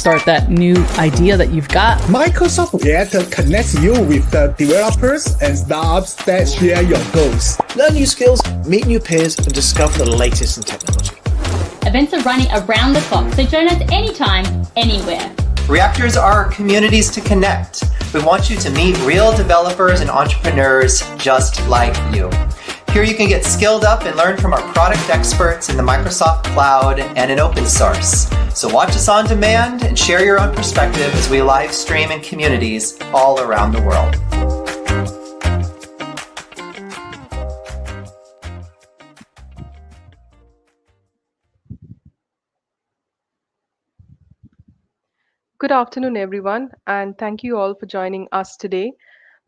start that new idea that you've got. Microsoft Reactor connects you with the developers and startups that share your goals. Learn new skills, meet new peers, and discover the latest in technology. Events are running around the clock, so join us anytime, anywhere. Reactors are communities to connect. We want you to meet real developers and entrepreneurs just like you. Here you can get skilled up and learn from our product experts in the Microsoft Cloud and in open source. So watch us on demand and share your own perspective as we live stream in communities all around the world. Good afternoon, everyone, and thank you all for joining us today.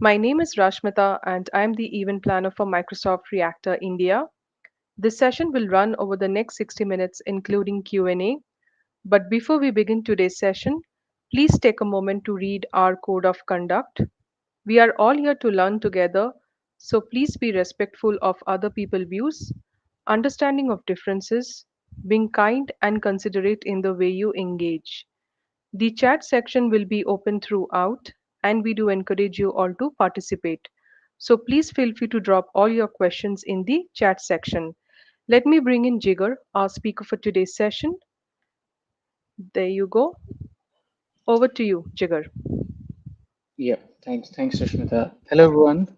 My name is Rashmita, and I'm the event planner for Microsoft Reactor India. This session will run over the next 60 minutes, including Q&A. But before we begin today's session, please take a moment to read our code of conduct. We are all here to learn together, so please be respectful of other people's views, understanding of differences, being kind and considerate in the way you engage. The chat section will be open throughout, and we do encourage you all to participate. So please feel free to drop all your questions in the chat section. Let me bring in Jigar, our speaker for today's session. There you go. Over to you, Jigar. Yeah, thanks, Rashmita. Hello, everyone.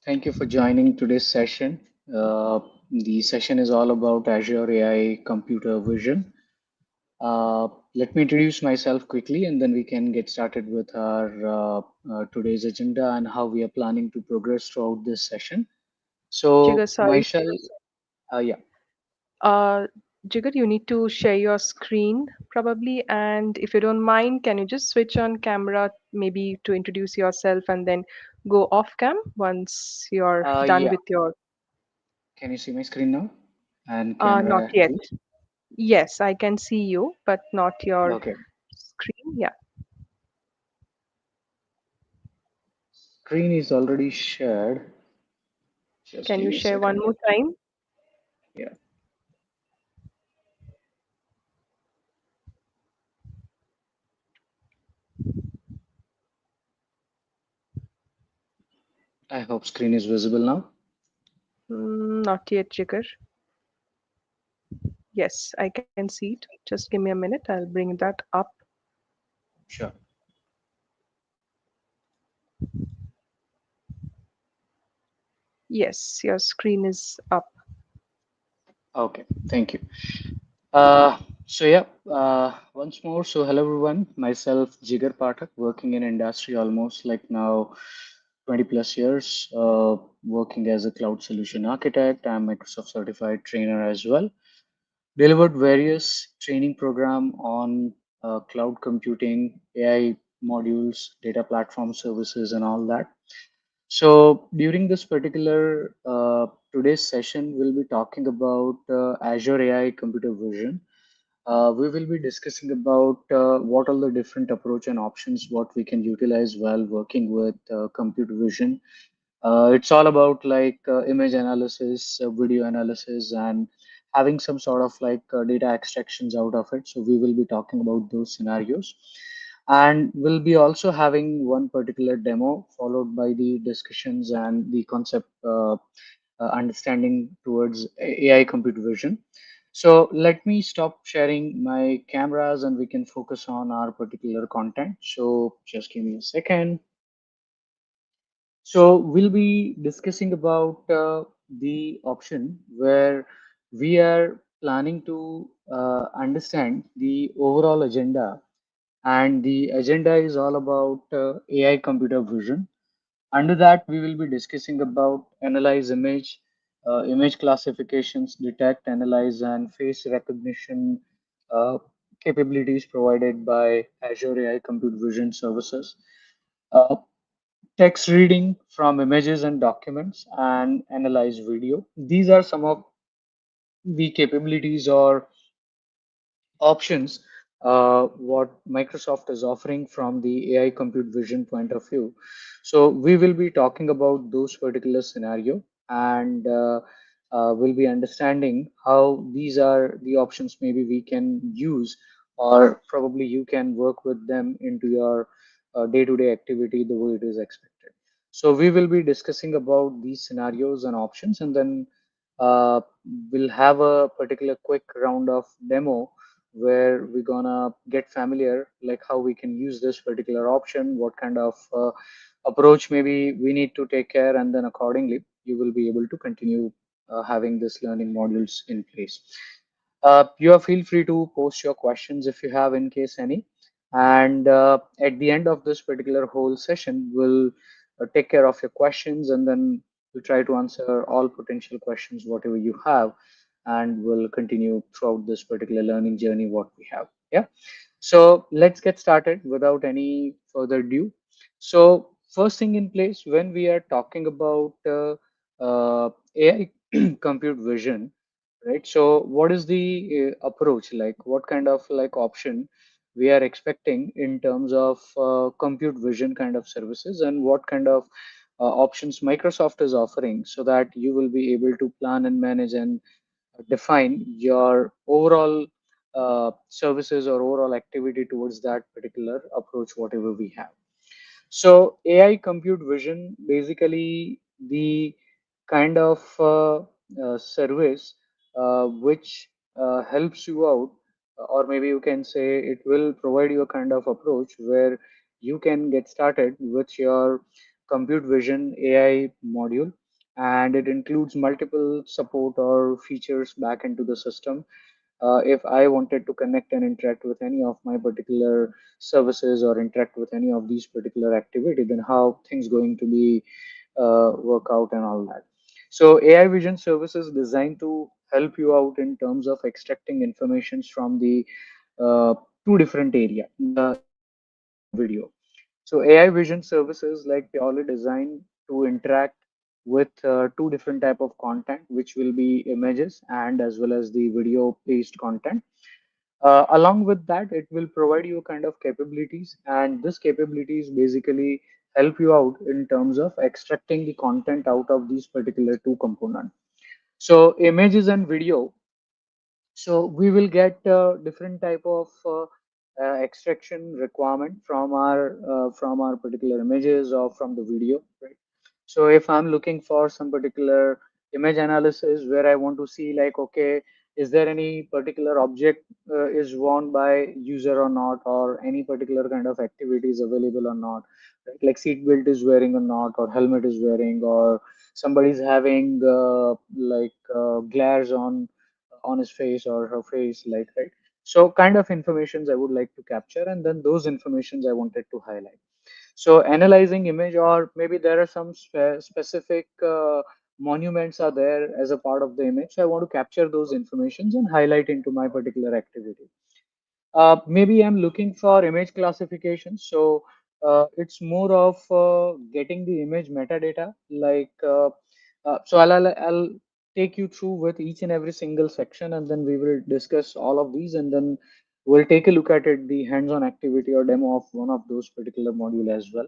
Thank you for joining today's session. The session is all about Azure AI Computer Vision. Let me introduce myself quickly, and then we can get started with our today's agenda and how we are planning to progress throughout this session. Jigar, So, sorry. myself, yeah, Uh, Jigar, you need to share your screen probably. And if you don't mind, can you just switch on camera maybe to introduce yourself and then go off cam once you're done yeah. with your. Can you see my screen now? And camera Not yet. too? Yes, I can see you, but not your Okay. screen. Yeah. Screen is already shared. Just Can give you me a share one second. more time? Yeah. I hope screen is visible now. Not yet, Jigar. Yes, I can see it. Just give me a minute. I'll bring that up. Sure. Yes, your screen is up. Okay. Thank you. So once more. So hello everyone. Myself, Jigar Pathak, working in industry almost like now 20 plus years, working as a cloud solution architect. I'm Microsoft certified trainer as well. Delivered various training program on cloud computing, AI modules, data platform services, and all that. So during this particular today's session, we'll be talking about Azure AI Computer Vision. We will be discussing about what are the different approach and options what we can utilize while working with computer vision. It's all about like image analysis, video analysis, and having some sort of like data extractions out of it. So we will be talking about those scenarios. And we'll be also having one particular demo followed by the discussions and the concept understanding towards AI computer vision. So let me stop sharing my cameras and we can focus on our particular content. So just give me a second. So we'll be discussing about the option where we are planning to understand the overall agenda, and the agenda is all about AI computer vision. Under that, we will be discussing about analyze image, image classifications, detect, analyze, and face recognition uh, capabilities provided by Azure AI Computer Vision services. Uh, Text reading from images and documents, and analyze video. These are some of the capabilities or options what Microsoft is offering from the AI compute vision point of view. So we will be talking about those particular scenario, and we'll be understanding how these are the options maybe we can use or probably you can work with them into your day-to-day activity the way it is expected. So we will be discussing about these scenarios and options, and then uh, we'll have a particular quick round of demo where we're gonna get familiar like how we can use this particular option, what kind of approach maybe we need to take care, and then accordingly you will be able to continue having this learning modules in place. You are feel free to post your questions if you have in case any. And at the end of this particular whole session, we'll take care of your questions, and then we'll try to answer all potential questions, whatever you have, and we'll continue throughout this particular learning journey what we have. Yeah. So let's get started without any further ado. So first thing in place when we are talking about AI compute vision, right? So what is the approach like? What kind of like option we are expecting in terms of compute vision kind of services, and what kind of options Microsoft is offering so that you will be able to plan and manage and define your overall services or overall activity towards that particular approach, whatever we have. So AI compute vision, basically the kind of service which helps you out, or maybe you can say it will provide you a kind of approach where you can get started with your compute vision AI module, and it includes multiple support or features back into the system. If I wanted to connect and interact with any of my particular services or interact with any of these particular activity, then how things going to be work out and all that. So AI vision services designed to help you out in terms of extracting informations from the two different area, the image and video. So AI vision services like purely designed to interact with two different type of content, which will be images and as well as the video based content. Along with that, it will provide you kind of capabilities, and this capabilities basically help you out in terms of extracting the content out of these particular two components. So images and video, so we will get different type of extraction requirement from our particular images or from the video, right? So if I'm looking for some particular image analysis where I want to see like, okay, is there any particular object is worn by user or not, or any particular kind of activity is available or not, right? Like seat belt is wearing or not, or helmet is wearing, or somebody's having glares on his face or her face, like, right? So kind of informations I would like to capture, and then those informations I wanted to highlight. So analyzing image, or maybe there are some specific monuments are there as a part of the image. So I want to capture those informations and highlight into my particular activity. Maybe I'm looking for image classification. So it's more of getting the image metadata. So I'll take you through with each and every single section, and then we will discuss all of these, and then we'll take a look at it, the hands-on activity or demo of one of those particular module as well.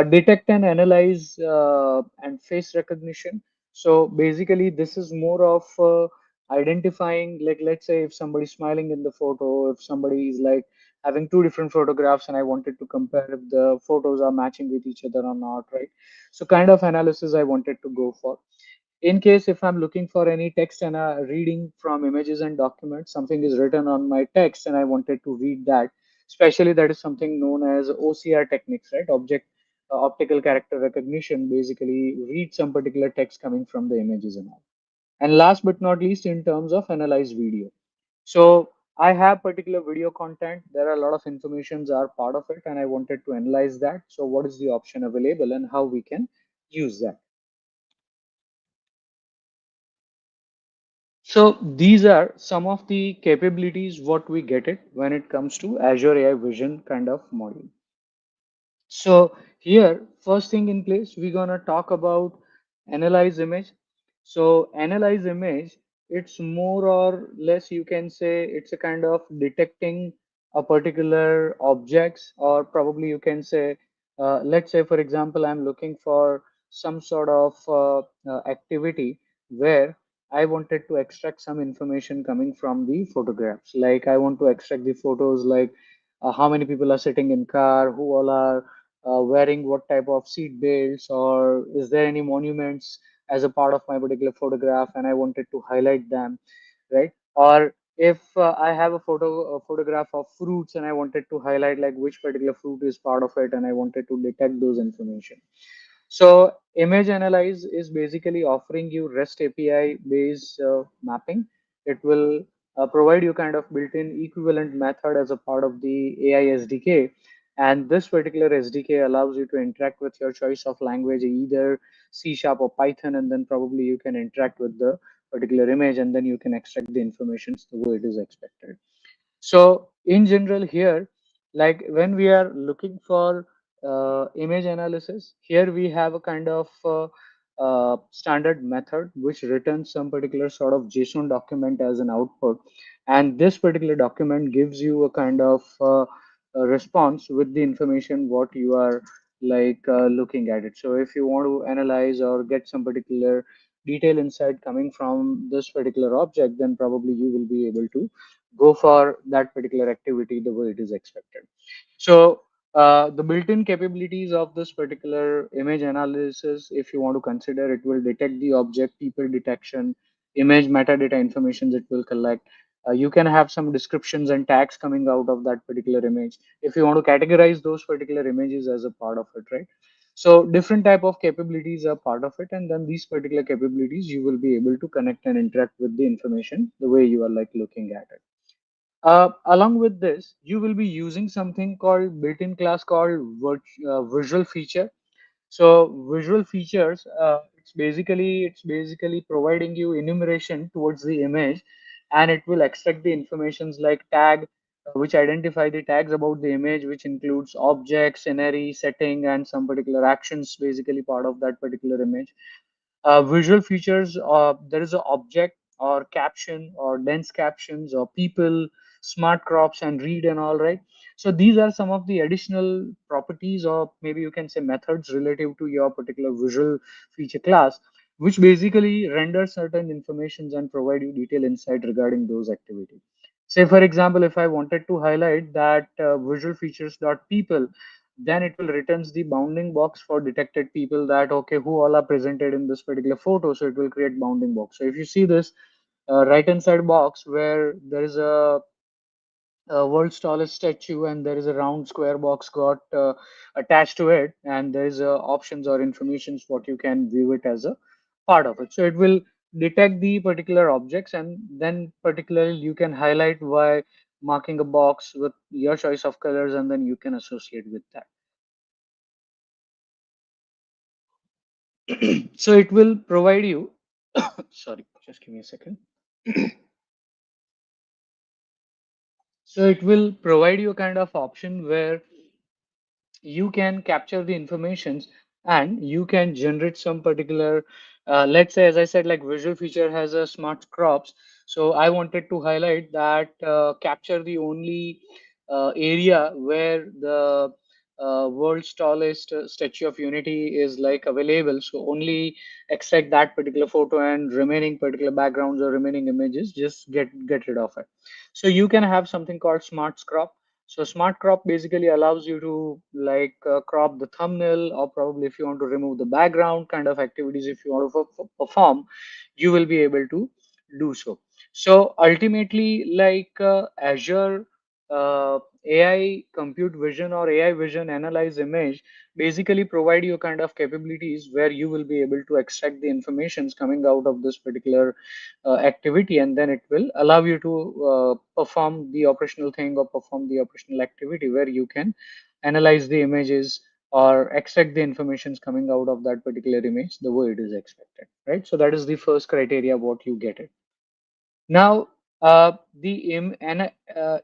Detect and analyze and face recognition. So basically, this is more of identifying, like, let's say if somebody's smiling in the photo, if somebody is like having two different photographs, and I wanted to compare if the photos are matching with each other or not, right? So kind of analysis I wanted to go for. In case if I'm looking for any text and reading from images and documents, something is written on my text and I wanted to read that, especially that is something known as OCR techniques, right? Optical character recognition, basically read some particular text coming from the images and all. And last but not least, in terms of analyze video. So I have particular video content. There are a lot of informations are part of it, and I wanted to analyze that. So what is the option available and how we can use that? So these are some of the capabilities what we get it when it comes to Azure AI Vision kind of module. So here, first thing in place, we're gonna talk about analyze image. So analyze image, it's more or less you can say it's a kind of detecting a particular objects, or probably you can say, let's say for example, I'm looking for some sort of activity where I wanted to extract some information coming from the photographs. Like I want to extract the photos, like how many people are sitting in car, who all are wearing what type of seat belts, or is there any monuments as a part of my particular photograph, and I wanted to highlight them, right? Or if I have a photograph of fruits and I wanted to highlight like which particular fruit is part of it, and I wanted to detect those information. So image analyze is basically offering you REST API based mapping. It will provide you kind of built-in equivalent method as a part of the AI SDK. And this particular SDK allows you to interact with your choice of language, either C Sharp or Python, and then probably you can interact with the particular image, and then you can extract the information the way it is expected. So in general here, like when we are looking for image analysis, here we have a kind of standard method which returns some particular sort of JSON document as an output. And this particular document gives you a kind of a response with the information what you are like looking at it. So if you want to analyze or get some particular detail insight coming from this particular object, then probably you will be able to go for that particular activity the way it is expected. So the built-in capabilities of this particular image analysis, if you want to consider, it will detect the object, people detection, image metadata information it will collect. You can have some descriptions and tags coming out of that particular image if you want to categorize those particular images as a part of it, right? So different type of capabilities are part of it, and then these particular capabilities you will be able to connect and interact with the information the way you are like looking at it. Along with this, you will be using something called built-in class called visual feature. So visual features, it's basically providing you enumeration towards the image, and it will extract the informations like tag, which identify the tags about the image, which includes object, scenery, setting, and some particular actions, basically part of that particular image. Visual features, there is an object or caption or dense captions or people, smart crops and read and all, right? So these are some of the additional properties, or maybe you can say methods relative to your particular visual feature class, which basically render certain informations and provide you detailed insight regarding those activities. Say for example, if I wanted to highlight that visual features dot people, then it will returns the bounding box for detected people, that okay, who all are presented in this particular photo. So it will create bounding box. So if you see this right hand side box where there is a world's tallest statue and there is a round square box got attached to it, and there is options or informations what you can view it as a part of it. So it will detect the particular objects, and then particularly you can highlight by marking a box with your choice of colors, and then you can associate with that. So it will provide you, sorry, just give me a second. So it will provide you a kind of option where you can capture the informations and you can generate some particular, let's say, as I said, like visual feature has a smart crops. So I wanted to highlight that capture the only area where the world's tallest statue of unity is like available. So only extract that particular photo, and remaining particular backgrounds or remaining images just get rid of it. So you can have something called smart crop. So smart crop basically allows you to like crop the thumbnail, or probably if you want to remove the background kind of activities, if you want to perform, you will be able to do so. So ultimately, like Azure AI compute vision or AI vision analyze image basically provide you kind of capabilities where you will be able to extract the informations coming out of this particular activity, and then it will allow you to perform the operational thing or perform the operational activity where you can analyze the images or extract the informations coming out of that particular image the way it is expected, right? So that is the first criteria what you get it. Now,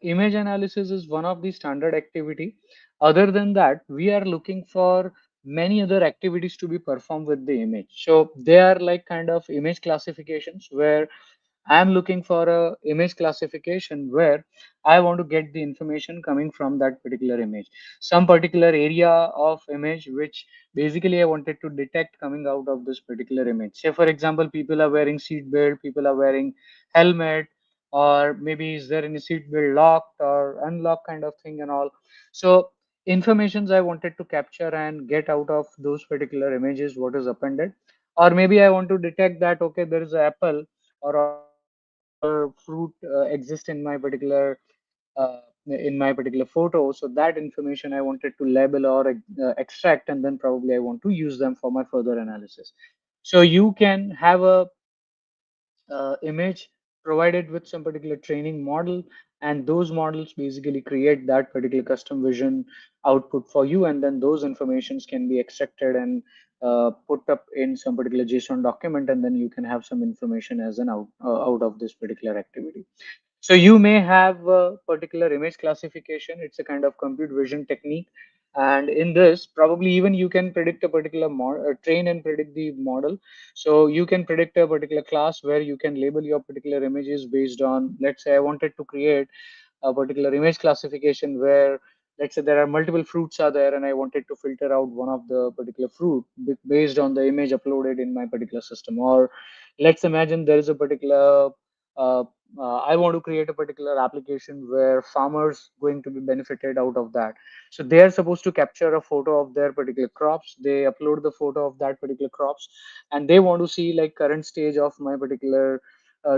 image analysis is one of the standard activity. Other than that, we are looking for many other activities to be performed with the image. So they are like kind of image classifications where I'm looking for a image classification where I want to get the information coming from that particular image, some particular area of image which basically I wanted to detect coming out of this particular image. Say for example, people are wearing seat belt, people are wearing helmet, or maybe is there any seat belt locked or unlocked kind of thing and all. So informations I wanted to capture and get out of those particular images, what is appended. Or maybe I want to detect that okay, there is an apple or some particular fruit exists in my particular photo. So that information I wanted to label or extract, and then probably I want to use them for my further analysis. So you can have a image provided with some particular training model, and those models basically create that particular custom vision output for you, and then those informations can be extracted and put up in some particular JSON document, and then you can have some information as an out of this particular activity. So you may have a particular image classification. It's a kind of compute vision technique. And in this, probably even you can predict a particular model, train and predict the model. So you can predict a particular class where you can label your particular images based on, let's say I wanted to create a particular image classification where, let's say there are multiple fruits are there and I wanted to filter out one of the particular fruit based on the image uploaded in my particular system. Or let's imagine there is a particular uh, I want to create a particular application where farmers going to be benefited out of that. So they are supposed to capture a photo of their particular crops. They upload the photo of that particular crops, and they want to see like current stage of my particular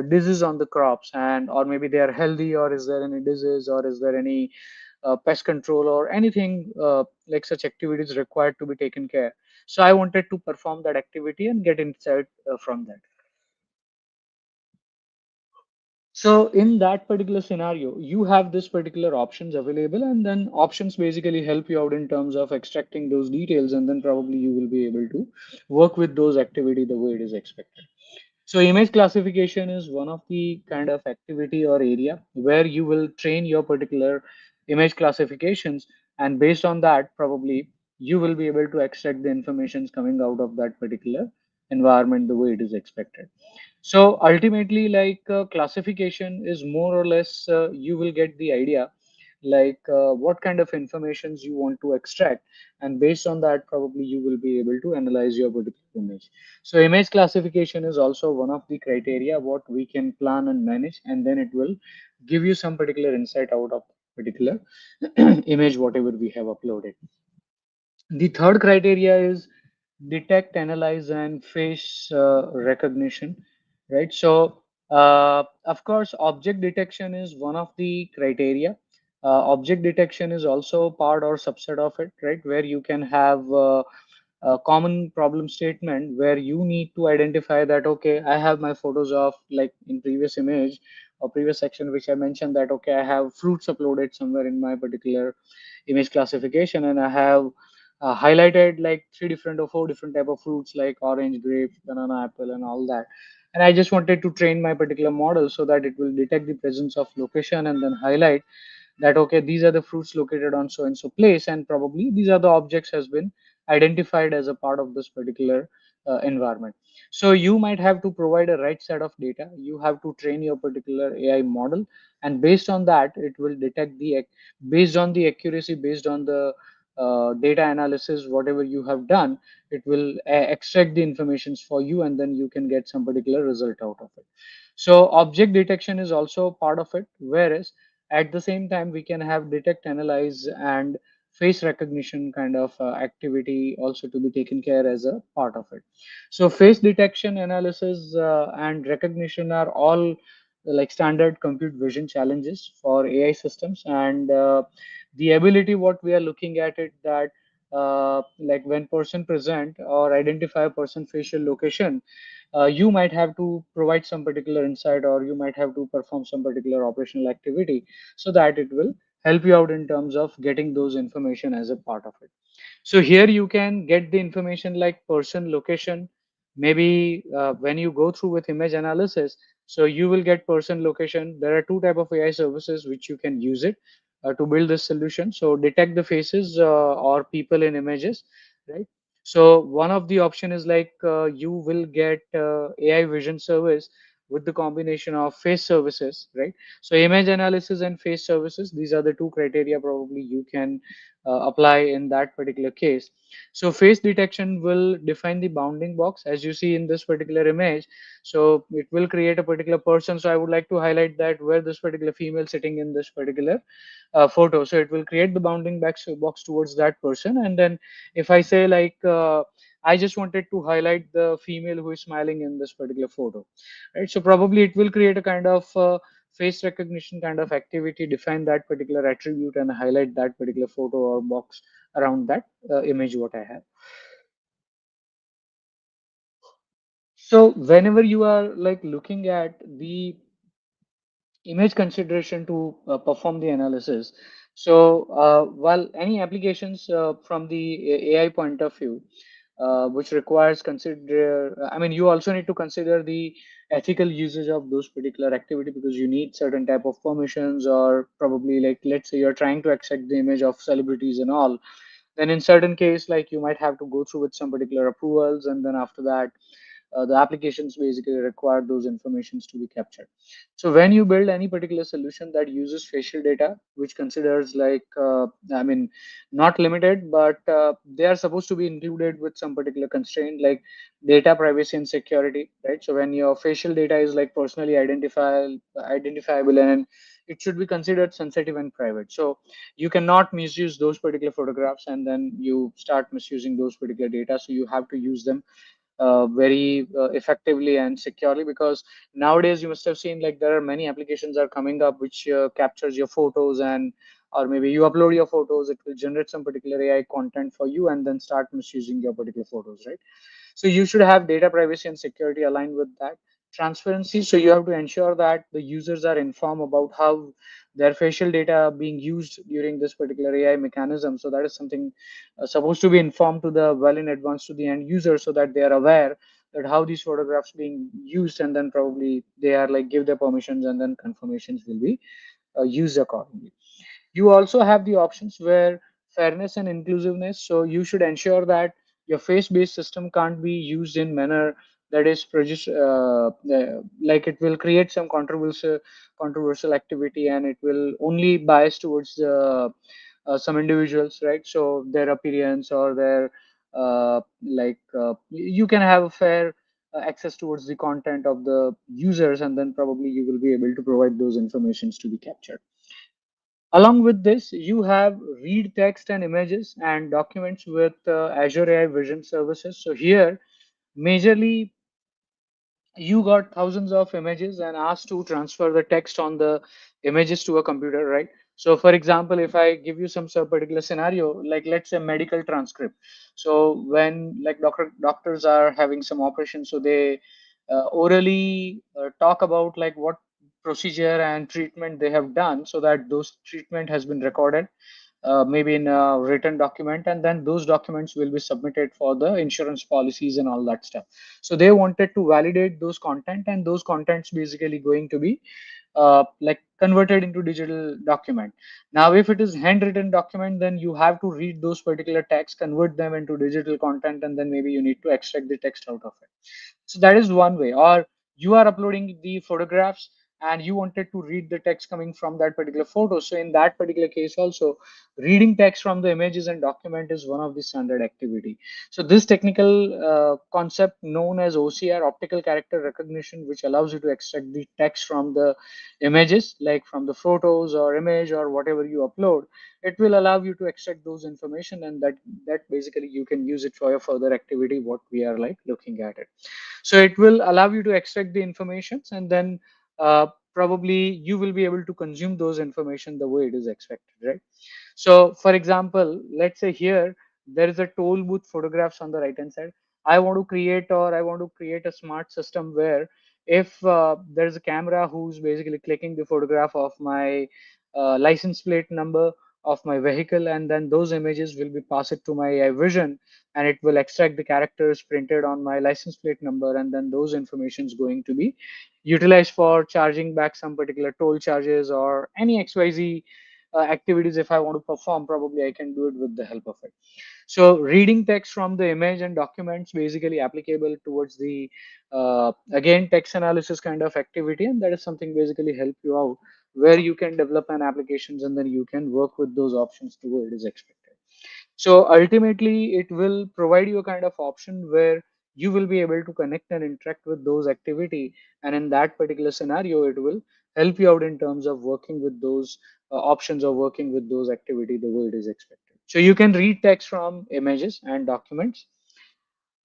disease on the crops, and or maybe they are healthy, or is there any disease, or is there any pest control or anything like such activities required to be taken care. So I wanted to perform that activity and get insight from that. So in that particular scenario, you have this particular options available, and then options basically help you out in terms of extracting those details, and then probably you will be able to work with those activity the way it is expected. So image classification is one of the kind of activity or area where you will train your particular image classifications, and based on that, probably you will be able to extract the informations coming out of that particular environment the way it is expected. So ultimately, like classification is more or less, you will get the idea like what kind of informations you want to extract, and based on that probably you will be able to analyze your particular image. So image classification is also one of the criteria what we can plan and manage, and then it will give you some particular insight out of particular image whatever we have uploaded. The third criteria is detect, analyze, and face recognition, right? So, of course, object detection is one of the criteria. Object detection is also part or subset of it, right? Where you can have a common problem statement where you need to identify that, okay, I have my photos of like in previous image or previous section, which I mentioned that, okay, I have fruits uploaded somewhere in my particular image classification, and I have highlighted like three different or four different type of fruits like orange, grape, banana, apple, and all that. And I just wanted to train my particular model so that it will detect the presence of location and then highlight that okay, these are the fruits located on so and so place, and probably these are the objects has been identified as a part of this particular environment. So you might have to provide a right set of data. You have to train your particular AI model, and based on that it will detect the based on the accuracy, based on the data analysis whatever you have done, it will extract the informations for you, and then you can get some particular result out of it. So object detection is also part of it, whereas at the same time we can have detect, analyze, and face recognition kind of activity also to be taken care as a part of it. So face detection, analysis, and recognition are all like standard compute vision challenges for AI systems, and the ability what we are looking at it that like when person present or identify a person facial location, you might have to provide some particular insight, or you might have to perform some particular operational activity so that it will help you out in terms of getting those information as a part of it. So here you can get the information like person location. Maybe when you go through with image analysis, so you will get person location. There are two type of AI services which you can use it to build this solution. So detect the faces or people in images, right? So one of the option is like you will get AI vision service with the combination of face services, right? So image analysis and face services, these are the two criteria probably you can apply in that particular case. So face detection will define the bounding box as you see in this particular image. So it will create a particular person. So I would like to highlight that where this particular female sitting in this particular photo. So it will create the bounding box towards that person. And then if I say like, I just wanted to highlight the female who is smiling in this particular photo, right? So probably it will create a kind of face recognition kind of activity, define that particular attribute and highlight that particular photo or box around that image what I have. So whenever you are like looking at the image consideration to perform the analysis. So while any applications from the AI point of view, which requires consider, I mean, you also need to consider the ethical usage of those particular activity because you need certain type of permissions or probably like, let's say you're trying to extract the image of celebrities and all, then in certain case, like you might have to go through with some particular approvals and then after that, the applications basically require those informations to be captured. So when you build any particular solution that uses facial data, which considers like, I mean, not limited, but they are supposed to be included with some particular constraint like data privacy and security, right? So when your facial data is like personally identifiable and it should be considered sensitive and private. So you cannot misuse those particular photographs and then you start misusing those particular data. So you have to use them very effectively and securely because nowadays you must have seen like there are many applications are coming up which captures your photos and or maybe you upload your photos, it will generate some particular AI content for you and then start misusing your particular photos, right? So you should have data privacy and security aligned with that. Transparency, so you have to ensure that the users are informed about how their facial data are being used during this particular AI mechanism. So that is something supposed to be informed to the well in advance to the end user so that they are aware that how these photographs being used and then probably they are like give their permissions and then confirmations will be used accordingly. You also have the options where fairness and inclusiveness. So you should ensure that your face-based system can't be used in manner that is like it will create some controversial activity and it will only bias towards the some individuals, right? So their appearance or their you can have a fair access towards the content of the users and then probably you will be able to provide those informations to be captured. Along with this, you have read text and images and documents with Azure AI Vision services. So here, majorly you got thousands of images and asked to transfer the text on the images to a computer, right? So for example, if I give you some particular scenario, like let's say medical transcript. So when like doctors are having some operation, so they orally talk about like what procedure and treatment they have done so that those treatment has been recorded maybe in a written document, and then those documents will be submitted for the insurance policies and all that stuff. So they wanted to validate those content, and those contents basically going to be like converted into digital document. Now, if it is handwritten document, then you have to read those particular text, convert them into digital content, and then maybe you need to extract the text out of it. So that is one way. Or you are uploading the photographs and you wanted to read the text coming from that particular photo. So in that particular case also, reading text from the images and document is one of the standard activity. So this technical concept known as OCR, optical character recognition, which allows you to extract the text from the images, like from the photos or image or whatever you upload, it will allow you to extract those information, and that basically you can use it for your further activity what we are like looking at it. So it will allow you to extract the informations and then probably you will be able to consume those information the way it is expected, right? So for example, let's say here there is a toll booth photographs on the right hand side. I want to create a smart system where if there's a camera who's basically clicking the photograph of my license plate number of my vehicle, and then those images will be passed to my AI vision and it will extract the characters printed on my license plate number, and then those information is going to be utilized for charging back some particular toll charges or any XYZ activities if I want to perform, probably I can do it with the help of it. So reading text from the image and documents basically applicable towards the again text analysis kind of activity, and that is something basically help you out where you can develop an applications and then you can work with those options to where it is expected. So ultimately, it will provide you a kind of option where you will be able to connect and interact with those activity. And in that particular scenario, it will help you out in terms of working with those options or working with those activity the way it is expected. So you can read text from images and documents.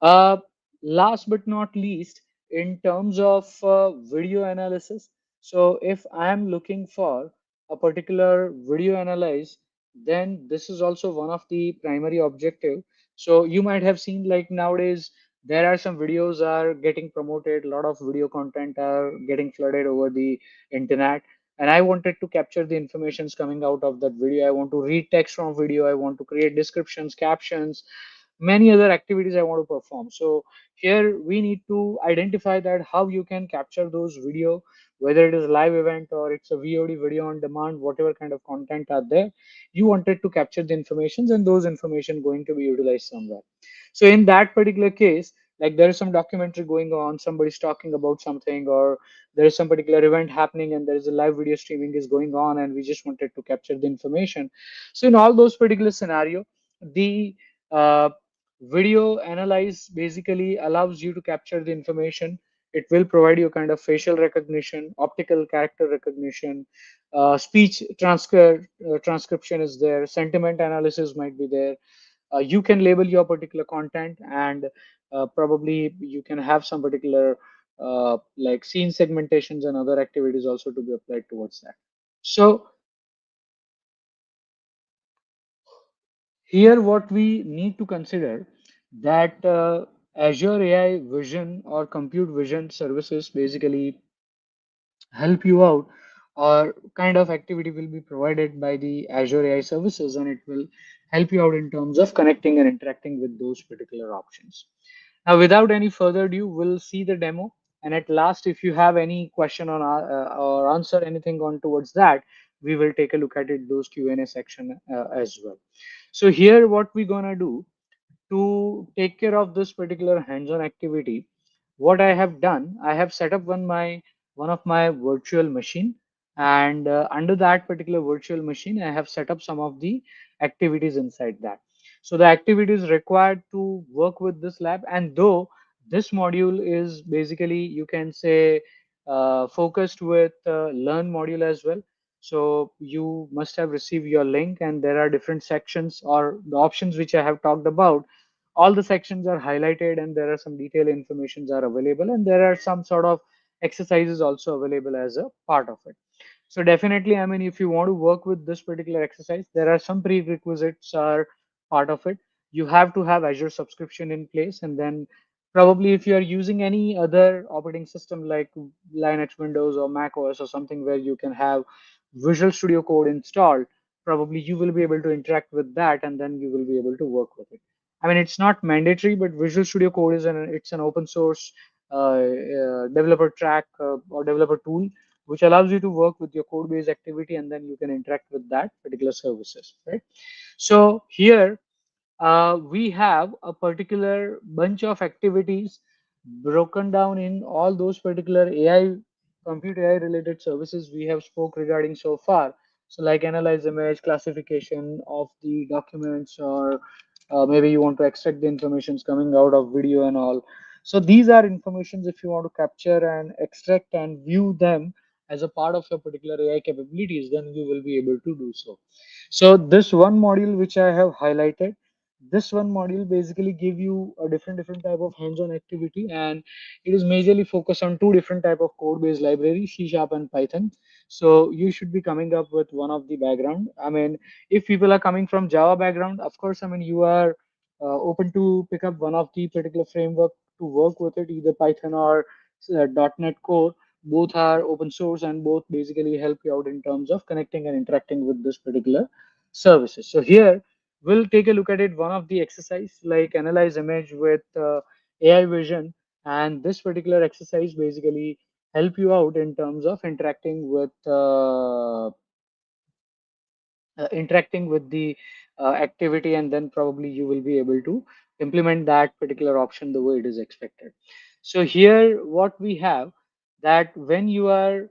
uh, Last but not least, in terms of video analysis, so if I am looking for a particular video analyze, then this is also one of the primary objective. So you might have seen like nowadays there are some videos are getting promoted, a lot of video content are getting flooded over the internet, and I wanted to capture the informations coming out of that video. I want to read text from video, I want to create descriptions, captions, many other activities I want to perform. So here we need to identify that how you can capture those video, whether it is a live event or it's a VOD, video on demand, whatever kind of content are there, you wanted to capture the informations and those information going to be utilized somewhere. So in that particular case, like there is some documentary going on, somebody's talking about something, or there is some particular event happening and there is a live video streaming is going on and we just wanted to capture the information. So in all those particular scenario, the uh, video analyze basically allows you to capture the information. It will provide you a kind of facial recognition, optical character recognition, speech transcription is there, sentiment analysis might be there. You can label your particular content, and probably you can have some particular like scene segmentations and other activities also to be applied towards that. So here what we need to consider that Azure AI Vision or Compute Vision services basically help you out, or kind of activity will be provided by the Azure AI services, and it will help you out in terms of connecting and interacting with those particular options. Now, without any further ado, we'll see the demo. And at last, if you have any question on or answer anything on towards that, we will take a look at it, those Q&A section as well. So here, what we're gonna do to take care of this particular hands-on activity, what I have done, I have set up one of my virtual machine, and under that particular virtual machine, I have set up some of the activities inside that. So the activities required to work with this lab, and though this module is basically, you can say, focused with learn module as well. So you must have received your link, and there are different sections or the options which I have talked about. All the sections are highlighted and there are some detailed informations are available, and there are some sort of exercises also available as a part of it. So definitely, I mean, if you want to work with this particular exercise, there are some prerequisites are part of it. You have to have Azure subscription in place, and then probably if you are using any other operating system like Linux, Windows, or Mac OS or something where you can have Visual Studio Code installed, probably you will be able to interact with that, and then you will be able to work with it. I mean, it's not mandatory, but Visual Studio Code is an open source developer track or developer tool which allows you to work with your code based activity, and then you can interact with that particular services, right? So here we have a particular bunch of activities broken down in all those particular AI, computer AI related services we have spoke regarding so far. So like analyze image, classification of the documents, or maybe you want to extract the informations coming out of video and all. So these are informations if you want to capture and extract and view them as a part of your particular AI capabilities, then you will be able to do so. So this one module which I have highlighted, this one module basically give you a different type of hands-on activity, and it is majorly focused on two different type of code-based libraries, C Sharp and Python. So you should be coming up with one of the background. I mean, if people are coming from Java background, of course, I mean, you are open to pick up one of the particular framework to work with it, either Python or .NET Core. Both are open source and both basically help you out in terms of connecting and interacting with this particular services. So here we'll take a look at it, one of the exercise like analyze image with AI vision, and this particular exercise basically help you out in terms of interacting with interacting with the activity, and then probably you will be able to implement that particular option the way it is expected. So here what we have, that when you are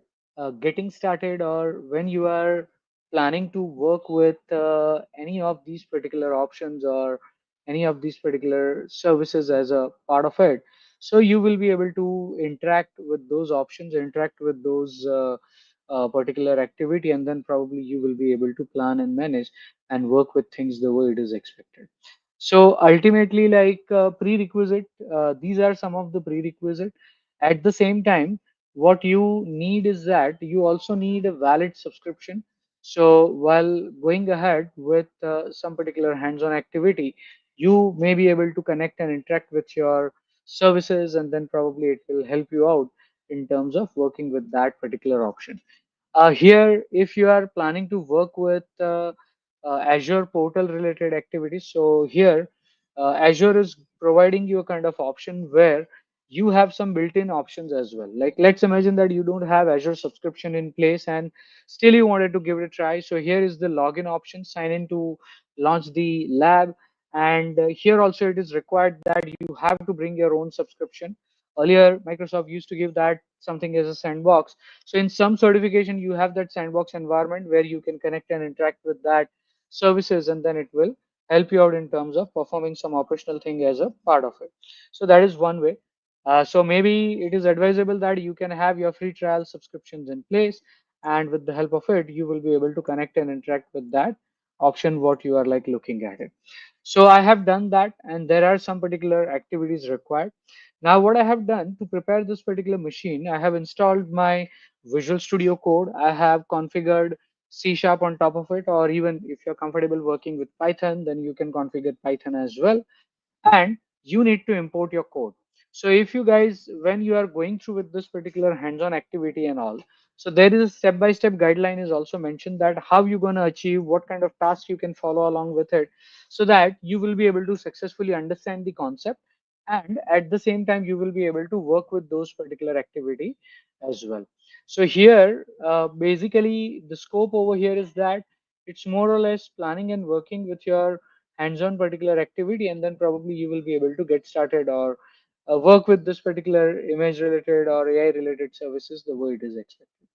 getting started, or when you are planning to work with any of these particular options or any of these particular services as a part of it, so you will be able to interact with those options, interact with those particular activity, and then probably you will be able to plan and manage and work with things the way it is expected. So ultimately, like prerequisite, these are some of the prerequisite. At the same time, what you need is that you also need a valid subscription. So while going ahead with some particular hands-on activity, you may be able to connect and interact with your services, and then probably it will help you out in terms of working with that particular option. Here, if you are planning to work with Azure portal related activities, so here Azure is providing you a kind of option where you have some built-in options as well. Like, let's imagine that you don't have Azure subscription in place and still you wanted to give it a try. So here is the login option, sign in to launch the lab. And here also it is required that you have to bring your own subscription. Earlier, Microsoft used to give that something as a sandbox. So in some certification, you have that sandbox environment where you can connect and interact with that services, and then it will help you out in terms of performing some operational thing as a part of it. So that is one way. So maybe it is advisable that you can have your free trial subscriptions in place, and with the help of it, you will be able to connect and interact with that option what you are like looking at it. So I have done that, and there are some particular activities required. Now, what I have done to prepare this particular machine, I have installed my Visual Studio Code. I have configured C Sharp on top of it, or even if you're comfortable working with Python, then you can configure Python as well. And you need to import your code. So if you guys, when you are going through with this particular hands-on activity and all, so there is a step-by-step guideline is also mentioned, that how you're going to achieve, what kind of tasks you can follow along with it, so that you will be able to successfully understand the concept, and at the same time you will be able to work with those particular activity as well. So here basically the scope over here is that it's more or less planning and working with your hands-on particular activity, and then probably you will be able to get started or work with this particular image related or AI related services the way it is expected.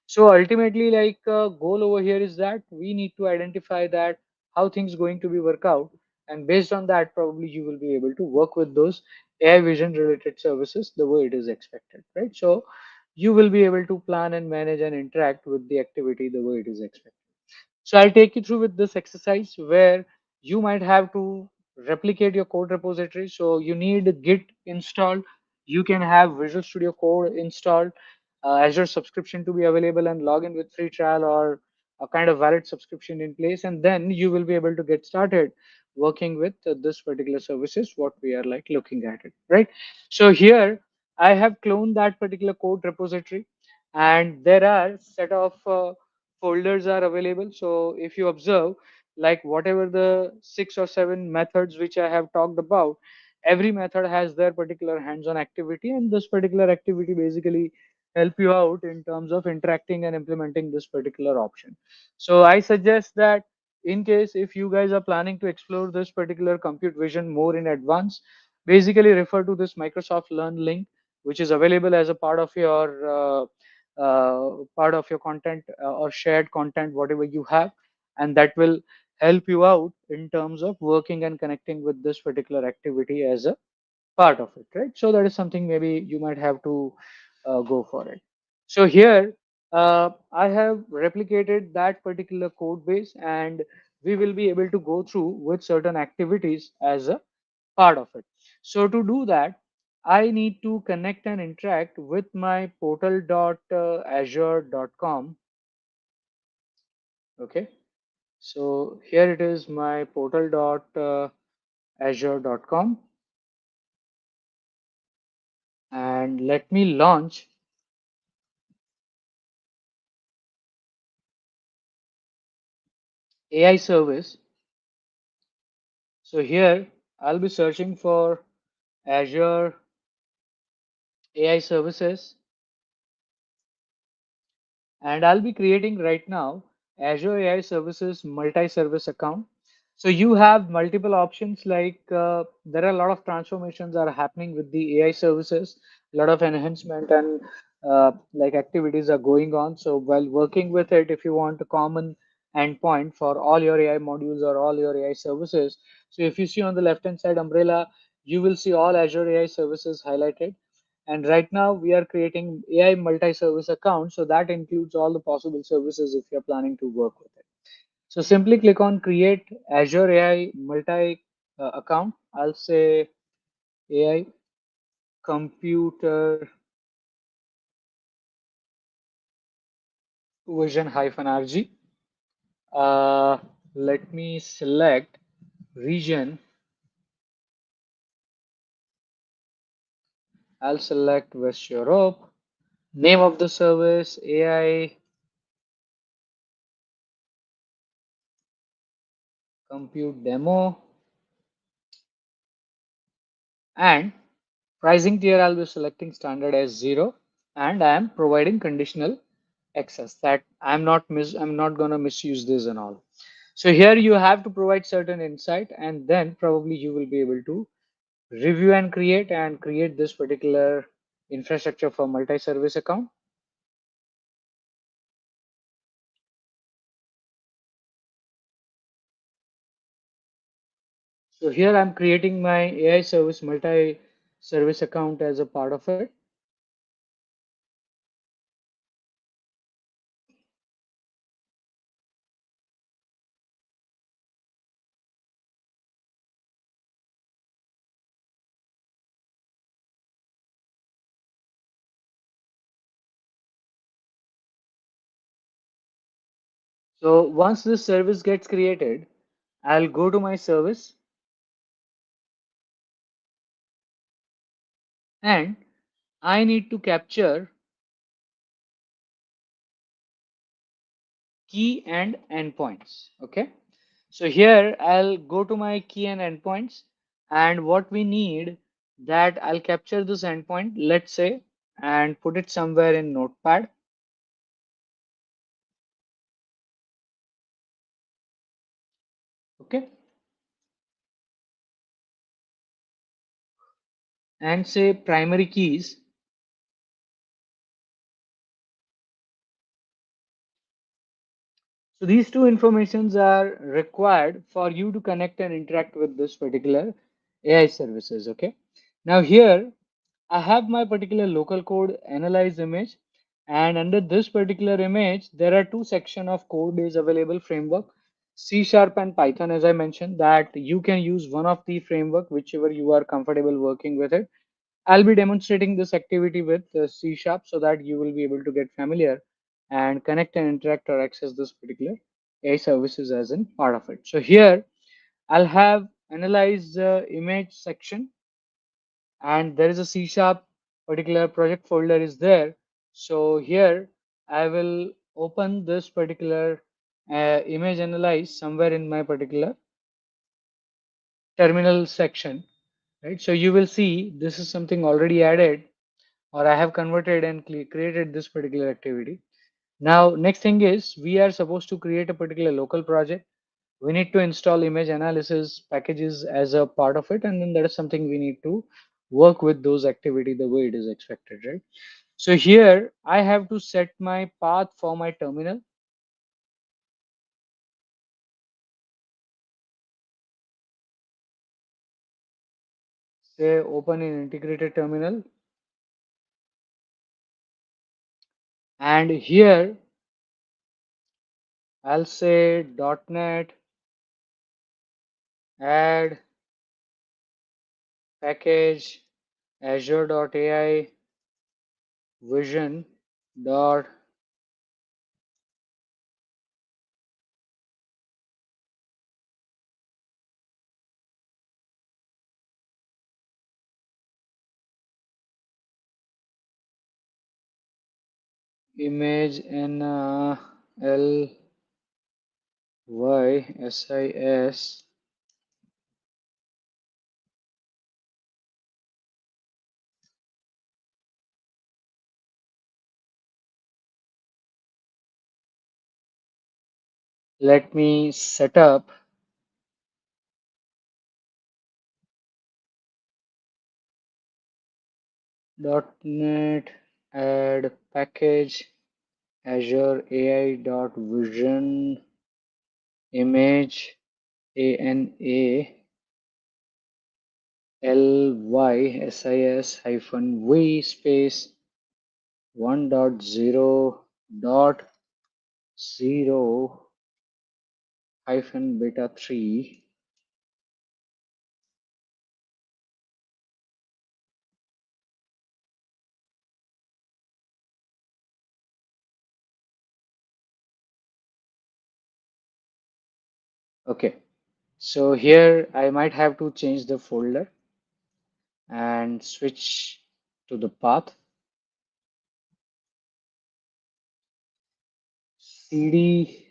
So ultimately, like goal over here is that we need to identify that how things going to be work out, and based on that, probably you will be able to work with those AI vision related services the way it is expected, right? So you will be able to plan and manage and interact with the activity the way it is expected. So I'll take you through with this exercise where you might have to replicate your code repository. So you need Git installed. You can have Visual Studio Code installed, Azure subscription to be available, and log in with free trial or a kind of valid subscription in place. And then you will be able to get started working with this particular services, what we are like looking at it, right? So here I have cloned that particular code repository, and there are set of folders are available. So if you observe, like whatever the 6 or 7 methods which I have talked about, every method has their particular hands-on activity, and this particular activity basically help you out in terms of interacting and implementing this particular option. So I suggest that in case if you guys are planning to explore this particular compute vision more in advance, basically refer to this Microsoft Learn link, which is available as a part of your content or shared content, whatever you have, and that will help you out in terms of working and connecting with this particular activity as a part of it, right? So that is something maybe you might have to go for it. So here I have replicated that particular code base, and we will be able to go through with certain activities as a part of it. So to do that, I need to connect and interact with my portal.azure.com. Okay, so here it is, my portal.azure.com, and let me launch AI service. So here I'll be searching for Azure AI services, and I'll be creating right now Azure AI Services multi-service account. So you have multiple options like there are a lot of transformations are happening with the AI services, a lot of enhancement and like activities are going on. So while working with it, if you want a common endpoint for all your AI modules or all your AI services, so if you see on the left-hand side umbrella, you will see all Azure AI services highlighted. And right now we are creating AI multi-service account. So that includes all the possible services if you're planning to work with it. So simply click on create Azure AI multi account. I'll say AI computer vision -RG. Let me select region. I'll select West Europe. Name of the service AI compute demo, and pricing tier I'll be selecting standard as 0, and I am providing conditional access that I'm not gonna misuse this and all. So here you have to provide certain insight, and then probably you will be able to review and create this particular infrastructure for multi-service account. So here I'm creating my AI service multi-service account as a part of it. So once this service gets created, I'll go to my service and I need to capture key and endpoints. Okay. So here I'll go to my key and endpoints, and what we need that I'll capture this endpoint, let's say, and put it somewhere in Notepad. Okay. And say primary keys. So these two informations are required for you to connect and interact with this particular AI services. Okay. Now here I have my particular local code analyze image, and under this particular image, there are two sections of code is available framework, C# and Python. As I mentioned that you can use one of the framework, whichever you are comfortable working with it. I'll be demonstrating this activity with C# so that you will be able to get familiar and connect and interact or access this particular AI services as in part of it. So here I'll have analyze the image section, and there is a C# particular project folder is there. So here I will open this particular image analyze somewhere in my particular terminal section, right? So you will see this is something already added, or I have converted and created this particular activity. Now, next thing is we are supposed to create a particular local project. We need to install image analysis packages as a part of it, and then that is something we need to work with those activity the way it is expected, right? So here I have to set my path for my terminal. Say open in integrated terminal, and here I'll say .NET add package Azure.ai vision dot image NLYSIS Let me set up .NET add package Azure AI Vision image ANALYSIS hyphen V space 1.0.0 hyphen beta 3. Okay, so here I might have to change the folder and switch to the path cd.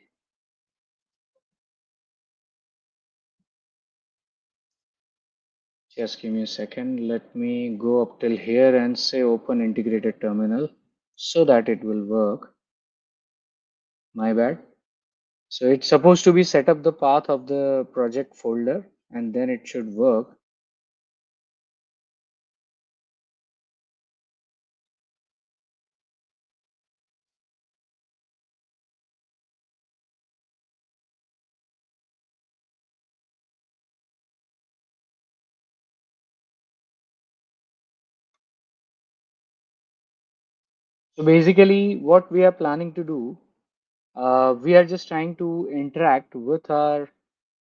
Just give me a second. Let me go up till here and say open integrated terminal so that it will work. My bad. So it's supposed to be set up the path of the project folder and then it should work. So basically what we are planning to do, we are just trying to interact with our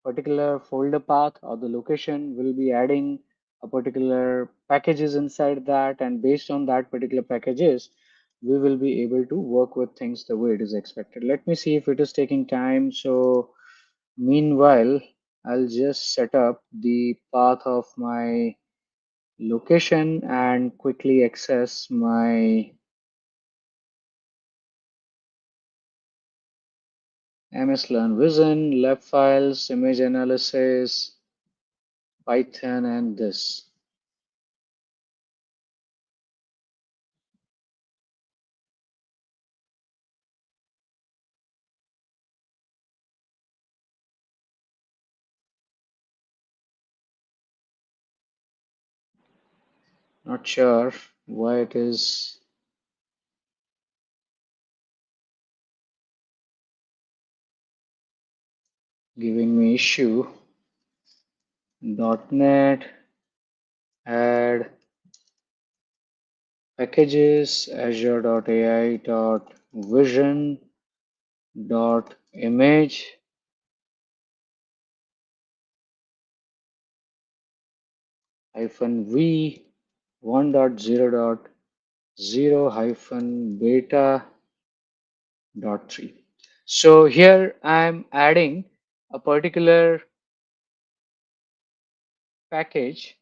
particular folder path or the location. Will be adding a particular packages inside that, and based on that particular packages, we will be able to work with things the way it is expected. Let me see if it is taking time. So meanwhile, I'll just set up the path of my location and quickly access my MS Learn Vision, lab files, image analysis, Python, and this. Not sure why it is giving me issue. .NET add packages azure.ai.vision.image hyphen v 1.0.0 hyphen beta dot 3. So here I'm adding a particular package.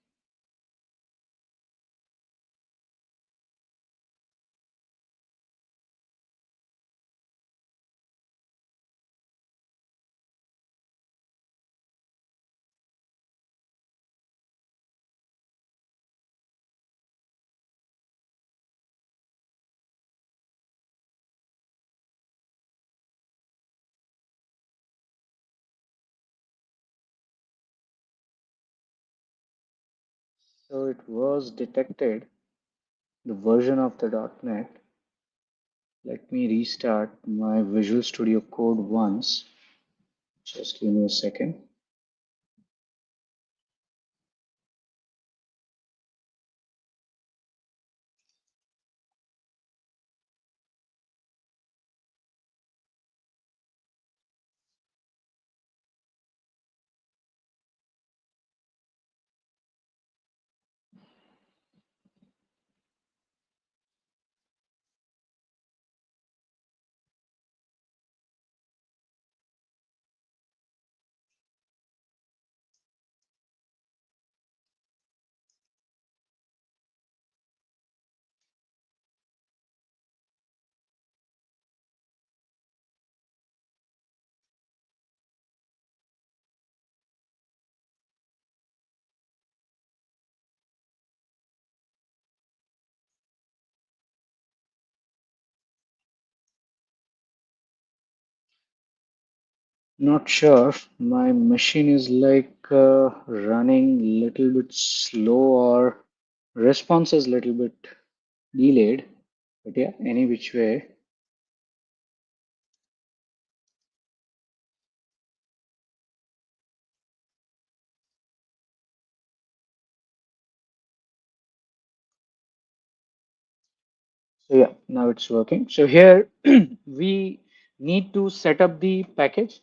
So it was detected the version of the .NET. Let me restart my Visual Studio Code once. Just give me a second. Not sure. My machine is like running little bit slow or response is little bit delayed. But yeah, any which way. So yeah, now it's working. So here we need to set up the package.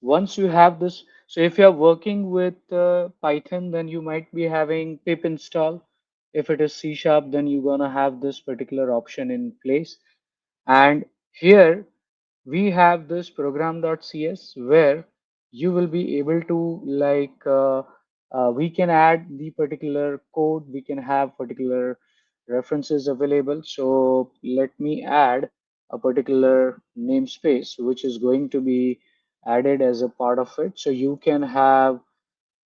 Once you have this, so if you're working with Python, then you might be having pip install. If it is C sharp, then you're gonna have this particular option in place. And here we have this program.cs where you will be able to we can add the particular code, we can have particular references available. So let me add a particular namespace which is going to be added as a part of it. So you can have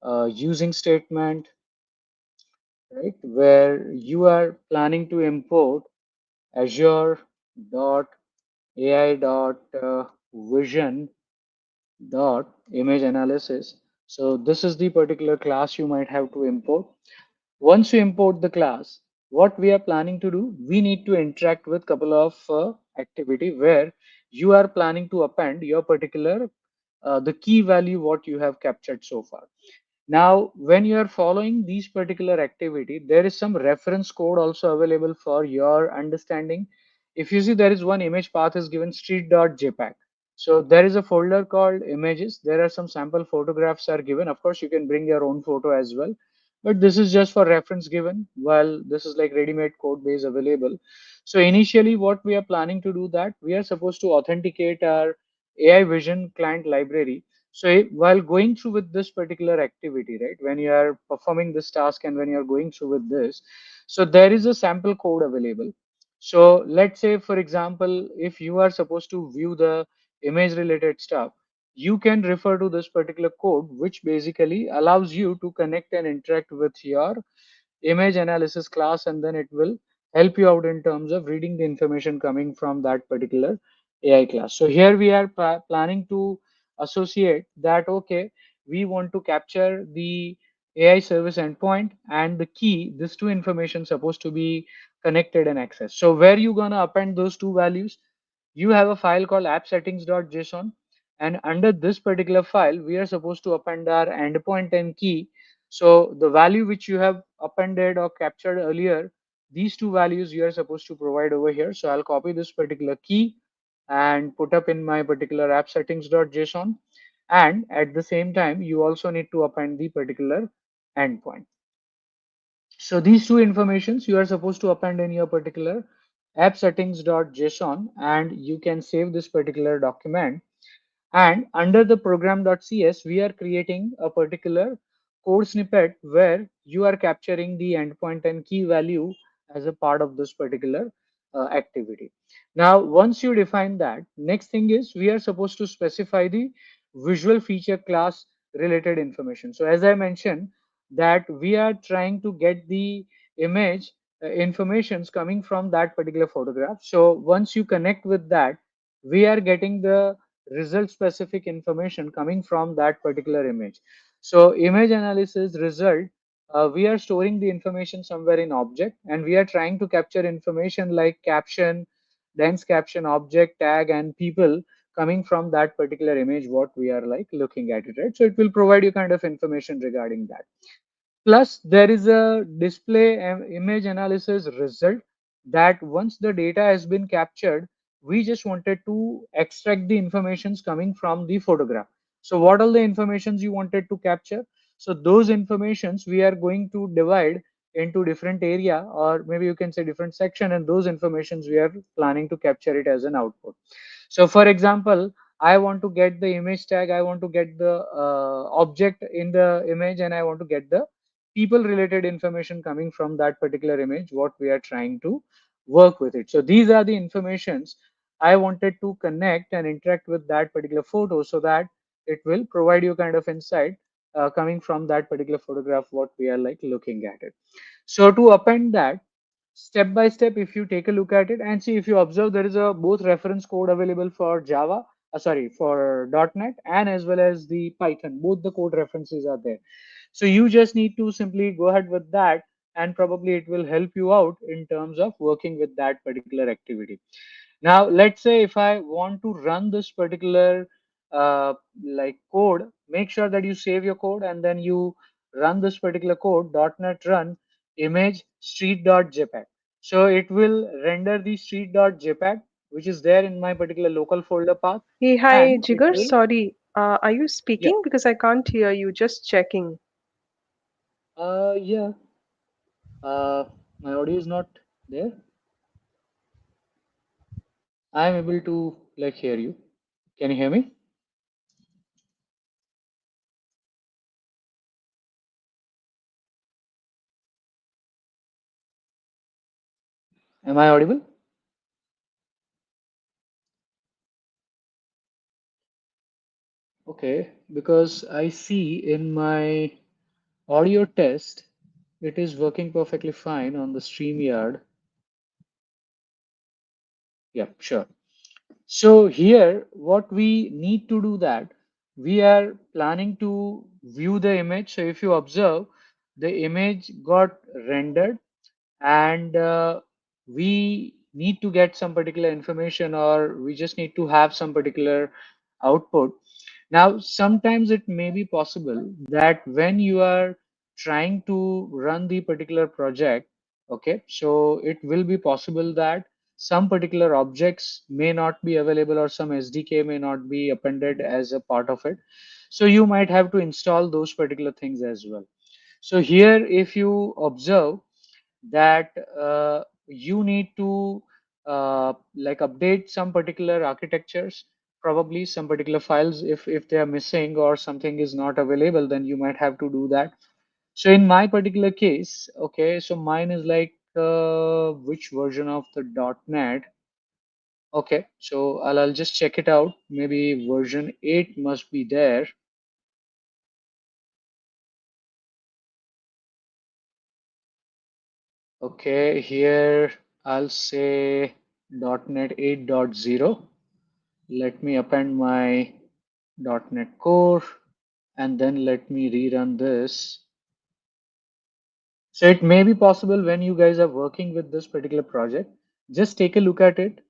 a using statement, right, where you are planning to import Azure dot AI dot vision dot image analysis. So this is the particular class you might have to import. Once you import the class, what we are planning to do, we need to interact with couple of activity where you are planning to append your particular the key value what you have captured so far. Now, when you are following these particular activity, there is some reference code also available for your understanding. If you see, there is one image path is given street.jpg. So there is a folder called images. There are some sample photographs are given. Of course, you can bring your own photo as well, but this is just for reference given, while this is like ready-made code base available. So initially what we are planning to do, that we are supposed to authenticate our AI Vision client library. So while going through with this particular activity, right, when you are performing this task and when you are going through with this, so there is a sample code available. So let's say, for example, if you are supposed to view the image related stuff, you can refer to this particular code, which basically allows you to connect and interact with your image analysis class, and then it will help you out in terms of reading the information coming from that particular AI class. So here we are planning to associate that, okay, we want to capture the AI service endpoint and the key, these two information supposed to be connected and accessed. So where you gonna append those two values, you have a file called appsettings.json, and under this particular file we are supposed to append our endpoint and key. So the value which you have appended or captured earlier, these two values you are supposed to provide over here. So I'll copy this particular key and put up in my particular appsettings.json, and at the same time you also need to append the particular endpoint. So these two informations you are supposed to append in your particular appsettings.json, and you can save this particular document. And under the program.cs, we are creating a particular code snippet where you are capturing the endpoint and key value as a part of this particular activity. Now, once you define that, next thing is we are supposed to specify the visual feature class related information. So as I mentioned, that we are trying to get the image informations coming from that particular photograph. So once you connect with that, we are getting the result specific information coming from that particular image. So image analysis result, we are storing the information somewhere in object, and we are trying to capture information like caption, dense caption, object tag, and people coming from that particular image what we are like looking at it, right? So it will provide you kind of information regarding that. Plus, there is a display image analysis result, that once the data has been captured, we just wanted to extract the informations coming from the photograph. So what are the informations you wanted to capture? So those informations we are going to divide into different area, or maybe you can say different section, and those informations we are planning to capture it as an output. So for example, I want to get the image tag, I want to get the object in the image, and I want to get the people related information coming from that particular image what we are trying to work with it. So these are the informations I wanted to connect and interact with that particular photo, so that it will provide you kind of insight coming from that particular photograph what we are like looking at it. So to append that step by step, if you take a look at it and see, if you observe, there is a both reference code available for Java sorry, for .NET and as well as the Python. Both the code references are there. So you just need to simply go ahead with that, and probably it will help you out in terms of working with that particular activity. Now, let's say if I want to run this particular like code, make sure that you save your code and then you run this particular code, .NET run image street.jpg. So it will render the street.jpg, which is there in my particular local folder path, Hey, hi, and it Jigar. will, Sorry. Are you yeah, speaking? Because I can't hear you. Just checking. yeah, my audio is not there. I am able to like hear you. Can you hear me? Am I audible? Okay, because I see in my audio test, it is working perfectly fine on the StreamYard. Yeah, sure. So here, what we need to do that, we are planning to view the image. So if you observe, the image got rendered, and we need to get some particular information, or we just need to have some particular output. Now, sometimes it may be possible that when you are trying to run the particular project, okay, so it will be possible that some particular objects may not be available, or some SDK may not be appended as a part of it. So you might have to install those particular things as well. So here, if you observe that you need to like update some particular architectures, probably some particular files, if they are missing or something is not available, then you might have to do that. So in my particular case, okay, so mine is like which version of the .NET? Okay, so I'll just check it out. Maybe version 8 must be there. Okay, here I'll say .NET 8.0. Let me append my .NET Core, and then let me rerun this. So it may be possible when you guys are working with this particular project, just take a look at it.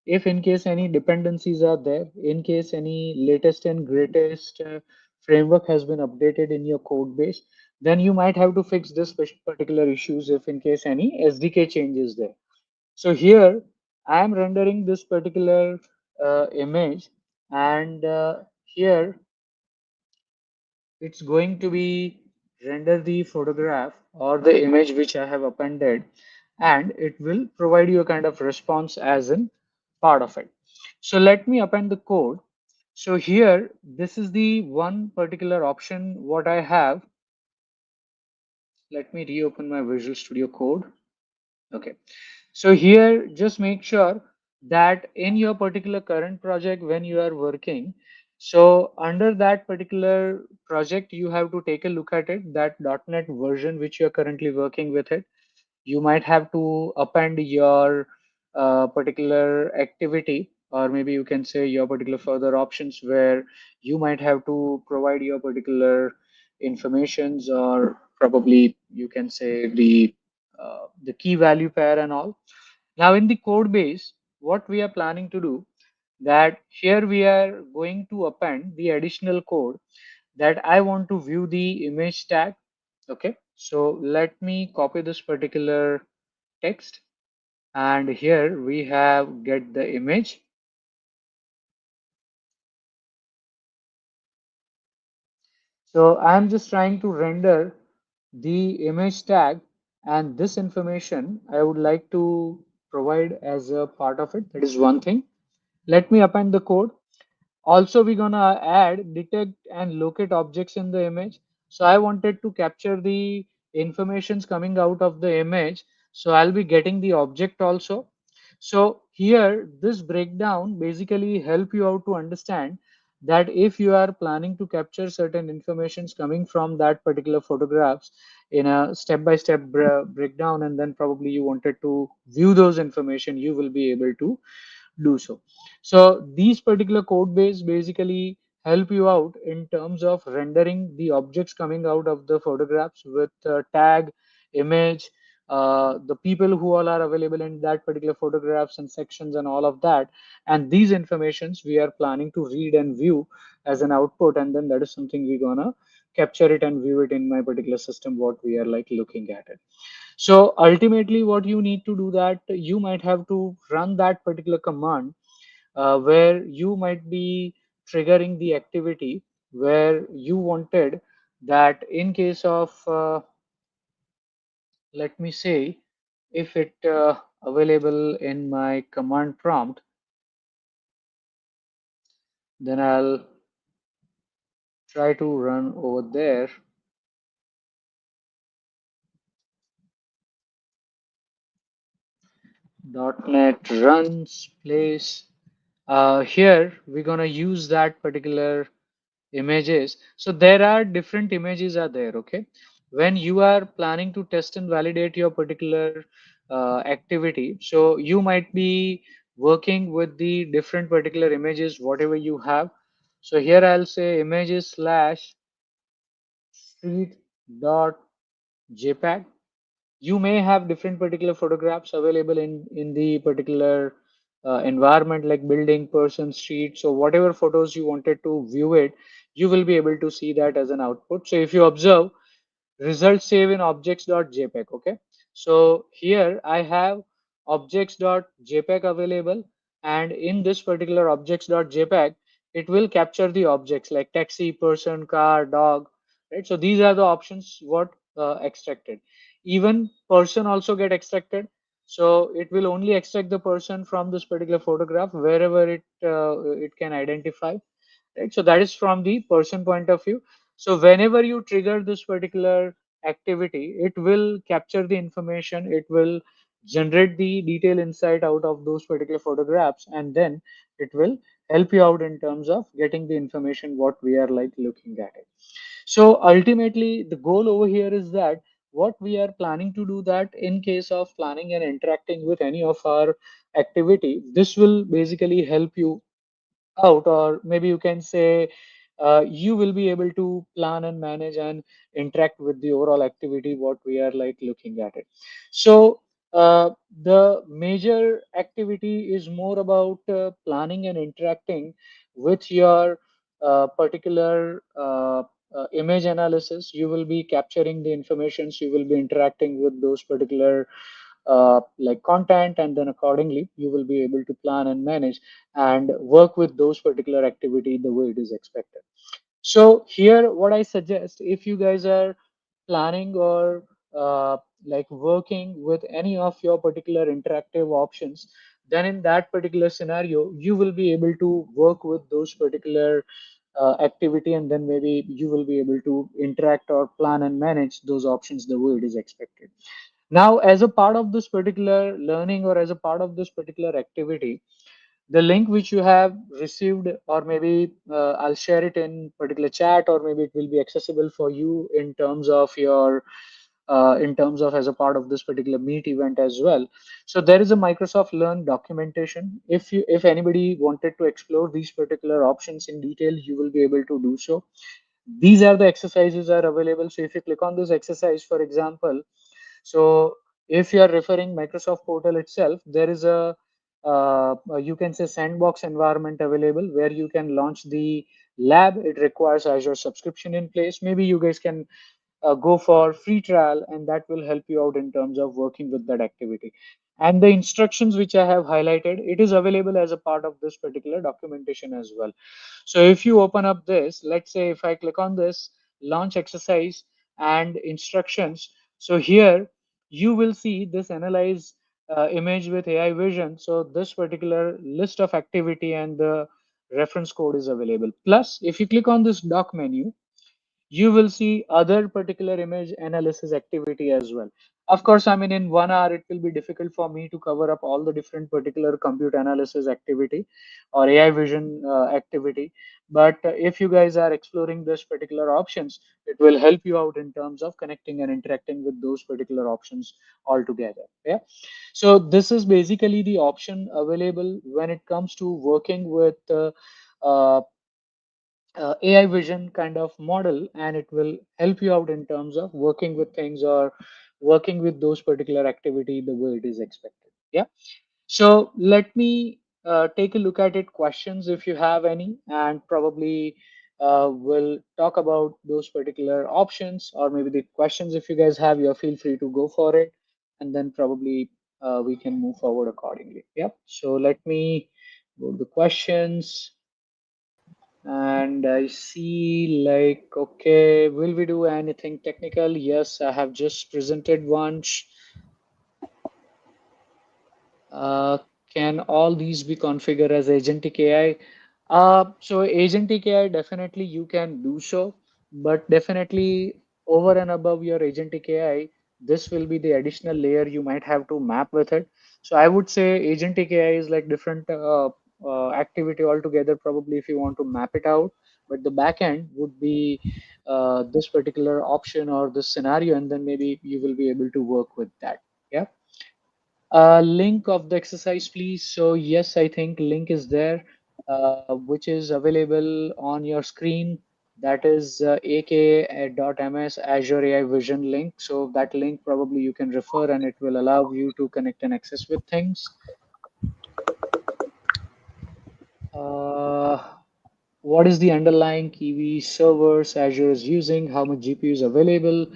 If in case any dependencies are there, in case any latest and greatest framework has been updated in your code base, then you might have to fix this particular issues if in case any SDK changes there. So here I am rendering this particular image, and here it's going to be render the photograph or the image which I have appended, and it will provide you a kind of response as in part of it. So let me append the code. So here, this is the one particular option what I have. Let me reopen my Visual Studio Code. Okay. So here, just make sure that in your particular current project, when you are working, so under that particular project, you have to take a look at it, that .NET version which you are currently working with it. You might have to append your particular activity, or maybe you can say your particular further options, where you might have to provide your particular informations, or probably you can say the key value pair and all. Now in the code base, what we are planning to do, that here we are going to append the additional code that I want to view the image tag. Okay, so let me copy this particular text, and here we have get the image. So I'm just trying to render the image tag, and this information I would like to provide as a part of it. That is one thing. Let me append the code. Also, we're gonna add detect and locate objects in the image. So I wanted to capture the informations coming out of the image. So I'll be getting the object also. So here, this breakdown basically help you out to understand that if you are planning to capture certain informations coming from that particular photographs in a step-by-step breakdown, and then probably you wanted to view those information, you will be able to do so. So these particular code base basically help you out in terms of rendering the objects coming out of the photographs with tag, image, the people who all are available in that particular photographs and sections and all of that. And these informations we are planning to read and view as an output, and then that is something we're gonna capture it and view it in my particular system, what we are like looking at it. So ultimately what you need to do, that you might have to run that particular command where you might be triggering the activity where you wanted that in case of let me say, if it available in my command prompt, then I'll try to run over there. .NET runs place. Here we're gonna use that particular images. So there are different images are there. Okay, when you are planning to test and validate your particular activity, so you might be working with the different particular images whatever you have. So here I'll say images slash street dot jpeg. You may have different particular photographs available in the particular environment, like building, person, street. So whatever photos you wanted to view it, you will be able to see that as an output. So if you observe, results save in objects.jpg. Okay, so here I have objects.jpg available, and in this particular objects.jpg it will capture the objects like taxi, person, car, dog, right? So these are the options what extracted. Even person also get extracted, so it will only extract the person from this particular photograph wherever it can identify, right? So that is from the person point of view. So whenever you trigger this particular activity, it will capture the information, it will generate the detail insight out of those particular photographs, and then it will help you out in terms of getting the information what we are like looking at it. So ultimately the goal over here is that what we are planning to do, that in case of planning and interacting with any of our activity, this will basically help you out, or maybe you can say you will be able to plan and manage and interact with the overall activity what we are like looking at it. So the major activity is more about planning and interacting with your particular image analysis. You will be capturing the informations, you will be interacting with those particular like content, and then accordingly you will be able to plan and manage and work with those particular activity the way it is expected. So here what I suggest, if you guys are planning or like working with any of your particular interactive options, then in that particular scenario you will be able to work with those particular activity, and then maybe you will be able to interact or plan and manage those options the way it is expected. Now, as a part of this particular learning or as a part of this particular activity, the link which you have received, or maybe I'll share it in particular chat, or maybe it will be accessible for you in terms of your in terms of as a part of this particular meet event as well. So there is a Microsoft Learn documentation. If anybody wanted to explore these particular options in detail, you will be able to do so. These are the exercises are available. So if you click on this exercise, for example, so if you are referring Microsoft portal itself, there is a you can say sandbox environment available where you can launch the lab. It requires Azure subscription in place. Maybe you guys can go for free trial, and that will help you out in terms of working with that activity. And the instructions which I have highlighted, it is available as a part of this particular documentation as well. So if you open up this, let's say if I click on this launch exercise and instructions, so here you will see this analyze image with AI vision. So this particular list of activity and the reference code is available. Plus, if you click on this doc menu, you will see other particular image analysis activity as well. Of course, I mean, in 1 hour, it will be difficult for me to cover up all the different particular compute analysis activity or AI vision activity. But if you guys are exploring this particular options, it will help you out in terms of connecting and interacting with those particular options altogether. Yeah. So this is basically the option available when it comes to working with uh, AI vision kind of model, and it will help you out in terms of working with things or working with those particular activity the way it is expected. Yeah. So let me take a look at it, questions if you have any, and probably we'll talk about those particular options, or maybe the questions if you guys have, you feel free to go for it, and then probably we can move forward accordingly. Yep. So let me go to the questions. And I see like, okay, will we do anything technical? Yes, I have just presented one. Uh, can all these be configured as agentic AI? So agentic AI, definitely you can do so, but definitely over and above your agentic AI, this will be the additional layer you might have to map with it. So I would say agentic AI is like different activity altogether, probably if you want to map it out, but the backend would be this particular option or this scenario, and then maybe you will be able to work with that. Yeah. Link of the exercise, please. So yes, I think link is there, which is available on your screen. That is aka.ms Azure AI Vision link. So that link probably you can refer, and it will allow you to connect and access with things. Uh, what is the underlying Kiwi servers Azure is using? How much GPU is available?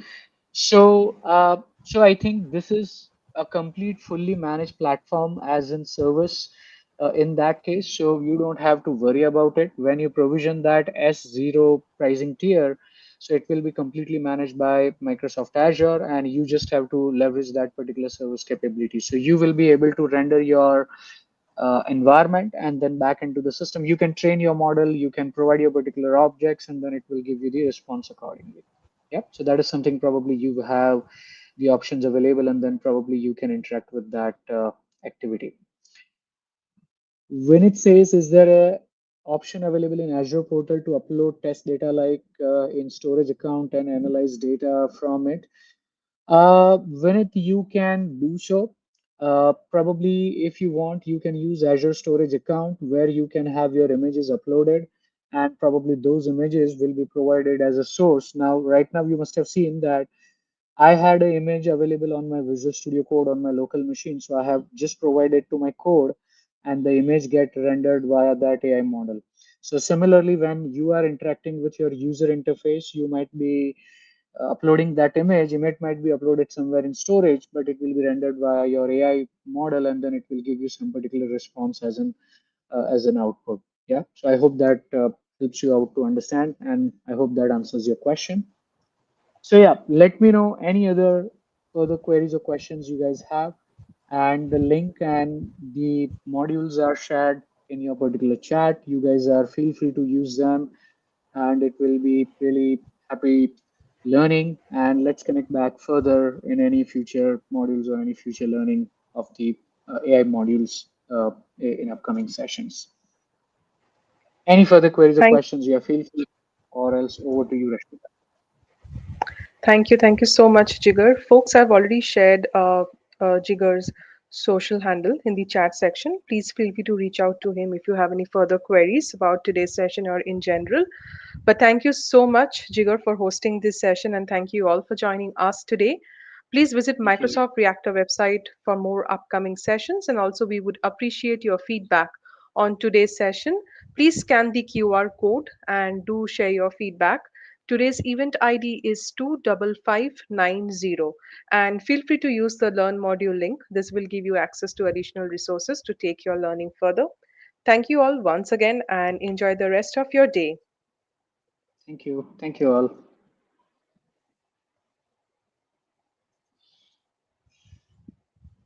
So I think this is a complete, fully managed platform as in service in that case. So you don't have to worry about it when you provision that S0 pricing tier. So it will be completely managed by Microsoft Azure, and you just have to leverage that particular service capability. So you will be able to render your environment and then back into the system. You can train your model, you can provide your particular objects, and then it will give you the response accordingly. Yep. So that is something probably you have the options available, and then probably you can interact with that activity. When it says, is there a option available in Azure portal to upload test data like in storage account and analyze data from it? When you can do so, probably if you want, you can use Azure Storage account where you can have your images uploaded, and probably those images will be provided as a source. Now, right now, you must have seen that I had an image available on my Visual Studio Code on my local machine, so I have just provided to my code, and the image get rendered via that AI model. So similarly, when you are interacting with your user interface, you might be uploading that image might be uploaded somewhere in storage, but it will be rendered via your AI model, and then it will give you some particular response as an output. Yeah. So I hope that helps you out to understand, and I hope that answers your question. So yeah, let me know any other further queries or questions you guys have, and the link and the modules are shared in your particular chat. You guys are feel free to use them, and it will be really happy learning. And let's connect back further in any future modules or any future learning of the AI modules in upcoming sessions. Any further queries or Thank questions, you feel free, or else over to you, Rashmita. Thank you so much, Jigar. Folks, I've already shared Jigar's social handle in the chat section. Please feel free to reach out to him if you have any further queries about today's session or in general. But thank you so much, Jigar, for hosting this session, and thank you all for joining us today. Please visit Thank you. Microsoft Reactor website for more upcoming sessions, and also we would appreciate your feedback on today's session. Please scan the QR code and do share your feedback. Today's event ID is 25590, and feel free to use the Learn module link. This will give you access to additional resources to take your learning further. Thank you all once again and enjoy the rest of your day. Thank you. Thank you all.